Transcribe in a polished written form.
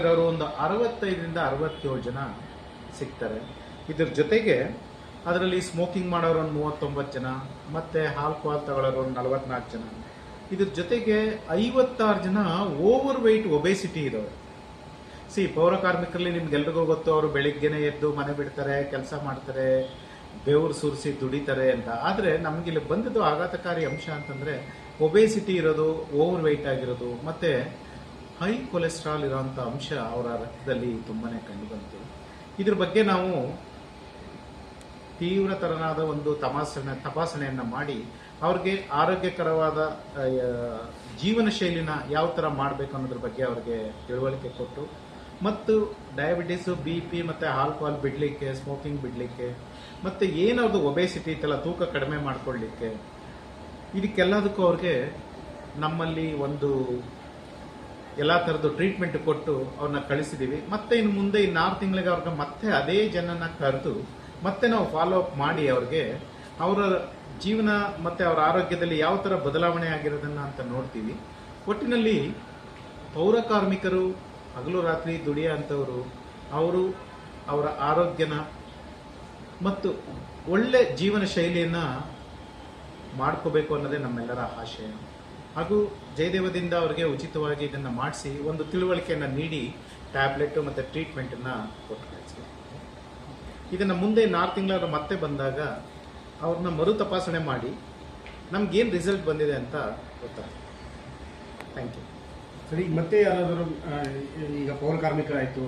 ಇರೋರು ಒಂದು 65ರಿಂದ 67 ಜನ ಸಿಗ್ತಾರೆ. ಇದ್ರ ಜೊತೆಗೆ ಅದರಲ್ಲಿ ಸ್ಮೋಕಿಂಗ್ ಮಾಡೋರು ಒಂದು 39 ಜನ, ಮತ್ತೆ ಆಲ್ಕೋಹಾಲ್ ತಗೊಳ್ಳೋರು ಒಂದು 44 ಜನ. ಇದ್ರ ಜೊತೆಗೆ 56 ಜನ ಓವರ್ ವೆಯ್ಟ್ ಒಬೆಸಿಟಿ ಇರೋರು. ಪೌರ ಕಾರ್ಮಿಕರಲ್ಲಿ ನಿಮ್ಗೆಲ್ರಿಗೂ ಗೊತ್ತು, ಅವರು ಬೆಳಿಗ್ಗೆನೆ ಎದ್ದು ಮನೆ ಬಿಡ್ತಾರೆ, ಕೆಲಸ ಮಾಡ್ತಾರೆ, ಬೆವರು ಸುರಿಸಿ ದುಡಿತಾರೆ ಅಂತ. ಆದರೆ ನಮ್ಗೆ ಇಲ್ಲಿ ಬಂದದ್ದು ಆಘಾತಕಾರಿ ಅಂಶ ಅಂತಂದ್ರೆ ಒಬೆಸಿಟಿ ಇರೋದು, ಓವರ್ ವೆಯ್ಟ್ ಆಗಿರೋದು, ಮತ್ತೆ ಹೈ ಕೊಲೆಸ್ಟ್ರಾಲ್ ಇರೋಂಥ ಅಂಶ ಅವರ ರಕ್ತದಲ್ಲಿ ತುಂಬಾನೇ ಕಂಡು ಬಂತು. ಇದ್ರ ಬಗ್ಗೆ ನಾವು ತೀವ್ರತರನಾದ ಒಂದು ತಪಾಸಣೆಯನ್ನ ಮಾಡಿ ಅವ್ರಿಗೆ ಆರೋಗ್ಯಕರವಾದ ಜೀವನ ಶೈಲಿನ ಯಾವ ತರ ಮಾಡಬೇಕು ಅನ್ನೋದ್ರ ಬಗ್ಗೆ ಅವ್ರಿಗೆ ತಿಳುವಳಿಕೆ ಕೊಟ್ಟು, ಮತ್ತು ಡಯಾಬಿಟಿಸ್, BP ಮತ್ತೆ ಆಲ್ಕೋಹಾಲ್ ಬಿಡ್ಲಿಕ್ಕೆ, ಸ್ಮೋಕಿಂಗ್ ಬಿಡ್ಲಿಕ್ಕೆ, ಮತ್ತೆ ಏನವ್ರದ್ದು ಒಬೆಸಿಟಿ ಇತ್ತಲ್ಲ ತೂಕ ಕಡಿಮೆ ಮಾಡ್ಕೊಳ್ಳಿಕ್ಕೆ, ಇದಕ್ಕೆಲ್ಲದಕ್ಕೂ ಅವ್ರಿಗೆ ನಮ್ಮಲ್ಲಿ ಒಂದು ಎಲ್ಲಾ ತರದ್ದು ಟ್ರೀಟ್ಮೆಂಟ್ ಕೊಟ್ಟು ಅವ್ರನ್ನ ಕಳಿಸಿದೀವಿ. ಮತ್ತೆ ಇನ್ನು ಮುಂದೆ 6 ತಿಂಗಳಿಗೆ ಅವ್ರನ್ನ ಮತ್ತೆ ಅದೇ ಜನನ ಕರೆದು ಮತ್ತೆ ನಾವು ಫಾಲೋ ಅಪ್ ಮಾಡಿ ಅವ್ರಿಗೆ ಅವರ ಜೀವನ ಮತ್ತೆ ಅವರ ಆರೋಗ್ಯದಲ್ಲಿ ಯಾವ ತರ ಬದಲಾವಣೆ ಆಗಿರೋದನ್ನ ಅಂತ ನೋಡ್ತೀವಿ. ಒಟ್ಟಿನಲ್ಲಿ ಪೌರ ಕಾರ್ಮಿಕರು ಹಗಲು ರಾತ್ರಿ ದುಡಿಯ ಅಂತವರು, ಅವರು ಅವರ ಆರೋಗ್ಯನ ಮತ್ತು ಒಳ್ಳೆ ಜೀವನ ಶೈಲಿಯನ್ನ ಮಾಡ್ಕೋಬೇಕು ಅನ್ನೋದೇ ನಮ್ಮೆಲ್ಲರ ಆಶಯ. ಹಾಗೂ ಜಯದೇವದಿಂದ ಅವರಿಗೆ ಉಚಿತವಾಗಿ ಇದನ್ನ ಮಾಡಿಸಿ ಒಂದು ತಿಳುವಳಿಕೆಯನ್ನ ನೀಡಿ ಟ್ಯಾಬ್ಲೆಟ್ ಮತ್ತೆ ಟ್ರೀಟ್ಮೆಂಟ್ ಅನ್ನ ಕೊಟ್ಟು ಕಳಿಸ್ತೀವಿ. ಇದನ್ನ ಮುಂದೆ 4 ತಿಂಗಳ ಮತ್ತೆ ಬಂದಾಗ ಅವ್ರನ್ನ ಮರು ತಪಾಸಣೆ ಮಾಡಿ ನಮ್ಗೇನು ರಿಸಲ್ಟ್ ಬಂದಿದೆ ಅಂತ ಗೊತ್ತಾಗುತ್ತೆ. Thank you. ಸರಿ, ಮತ್ತೆ ಯಾರಾದರೂ ಈಗ ಪೌರ ಕಾರ್ಮಿಕರಾಯಿತು,